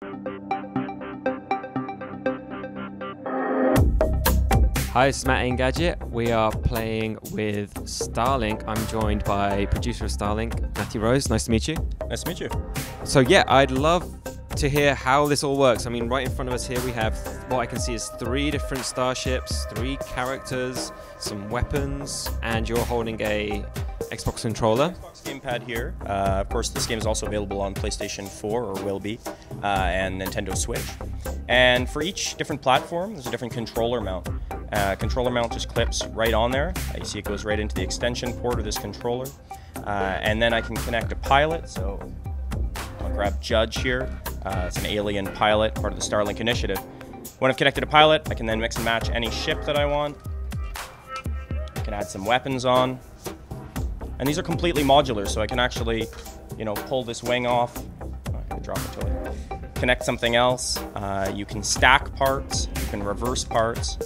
Hi, this is More Engadget. We are playing with Starlink. I'm joined by producer of Starlink, Matthew Rose. Nice to meet you. Nice to meet you. So yeah, I'd love to hear how this all works. I mean, right in front of us here we have what I can see is 3 different starships, 3 characters, some weapons, and you're holding a Xbox controller. Xbox gamepad here. Of course, this game is also available on PlayStation 4, or will be, and Nintendo Switch. And for each different platform, there's a different controller mount. Controller mount just clips right on there. You see it goes right into the extension port of this controller. And then I can connect a pilot, so I'll grab Judge here. It's an alien pilot, part of the Starlink initiative. When I've connected a pilot, I can then mix and match any ship that I want. I can add some weapons on. And these are completely modular, so I can actually, pull this wing off. I can drop it to it. Connect something else. You can stack parts. You can reverse parts.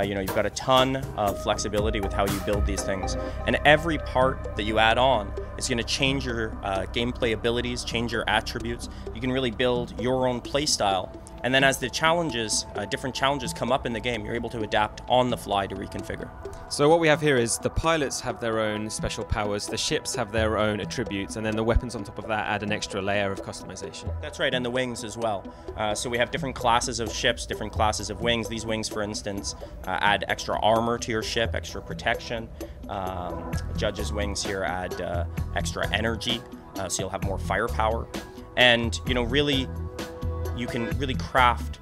You've got a ton of flexibility with how you build these things. And every part that you add on is going to change your gameplay abilities, change your attributes. You can really build your own play style. And then as the challenges, different challenges come up in the game, you're able to adapt on the fly to reconfigure. So what we have here is the pilots have their own special powers, the ships have their own attributes, and then the weapons on top of that add an extra layer of customization. That's right, and the wings as well. So we have different classes of ships, different classes of wings. These wings, for instance, add extra armor to your ship, extra protection. Judge's wings here add extra energy, so you'll have more firepower. And, really, you can really craft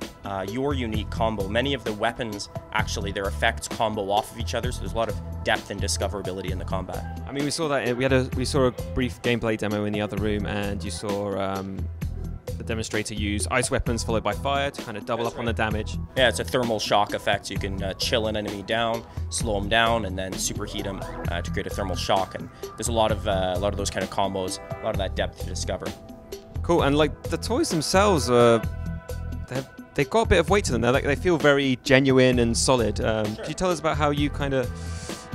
your unique combo. Many of the weapons, actually, their effects combo off of each other, so there's a lot of depth and discoverability in the combat. I mean, we saw that, we saw a brief gameplay demo in the other room, and you saw the demonstrator use ice weapons followed by fire to kind of double up on the damage. Yeah, it's a thermal shock effect. So you can chill an enemy down, slow them down, and then superheat them to create a thermal shock. And there's a lot of those kind of combos, a lot of that depth to discover. Cool, and like the toys themselves, they've got a bit of weight to them. They feel very genuine and solid. Sure. Could you tell us about how you kind of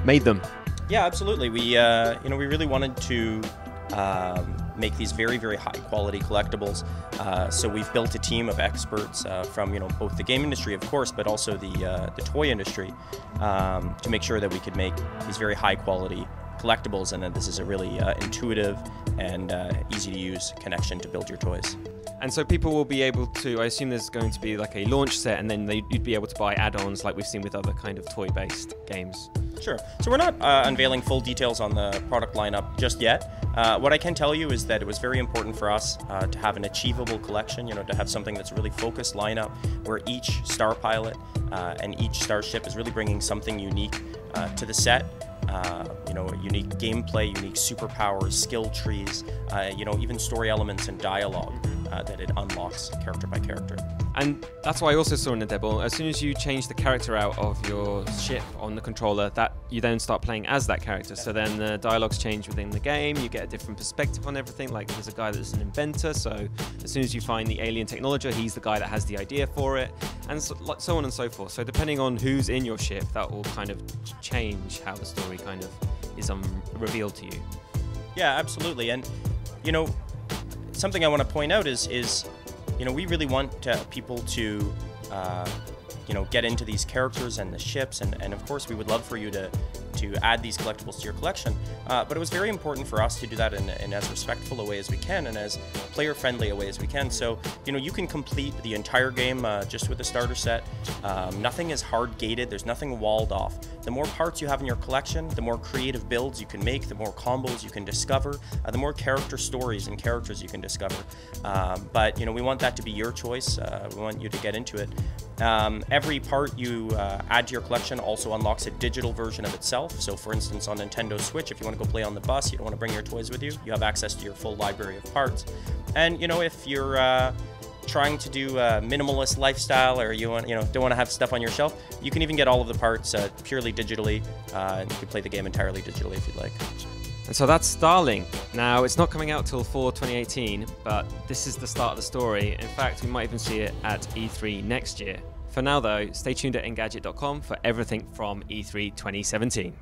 made them? Yeah, absolutely. We really wanted to make these very, very high quality collectibles. So we've built a team of experts from both the game industry, of course, but also the toy industry to make sure that we could make these very high quality collectibles, and that this is a really intuitive and easy to use connection to build your toys. And so people will be able to, I assume there's going to be like a launch set, and then you'd be able to buy add-ons like we've seen with other kind of toy-based games. Sure. So we're not unveiling full details on the product lineup just yet. What I can tell you is that it was very important for us to have an achievable collection, to have something that's a really focused lineup where each star pilot and each starship is really bringing something unique to the set. Unique gameplay, unique superpowers, skill trees, even story elements and dialogue that it unlocks character by character. And that's what I also saw in the demo. As soon as you change the character out of your ship on the controller, that you then start playing as that character. So then the dialogues change within the game, you get a different perspective on everything. Like there's a guy that's an inventor, so as soon as you find the alien technology, he's the guy that has the idea for it, and so on and so forth. So depending on who's in your ship, that will kind of change how the story kind of is revealed to you. Yeah, absolutely. And something I want to point out is we really want people to get into these characters and the ships, and of course we would love for you to add these collectibles to your collection, but it was very important for us to do that in as respectful a way as we can and as player-friendly a way as we can. So you can complete the entire game just with a starter set. Nothing is hard-gated, there's nothing walled off. The more parts you have in your collection, the more creative builds you can make, the more combos you can discover, the more character stories and characters you can discover. But we want that to be your choice. We want you to get into it. Every part you add to your collection also unlocks a digital version of itself. So for instance, on Nintendo Switch, if you want to go play on the bus, you don't want to bring your toys with you, you have access to your full library of parts. And if you're trying to do a minimalist lifestyle, or you don't want to have stuff on your shelf, you can even get all of the parts purely digitally, and you can play the game entirely digitally if you'd like. And so that's Starlink. Now, it's not coming out till fall 2018, but this is the start of the story. In fact, we might even see it at E3 next year. For now, though, stay tuned at Engadget.com for everything from E3 2017.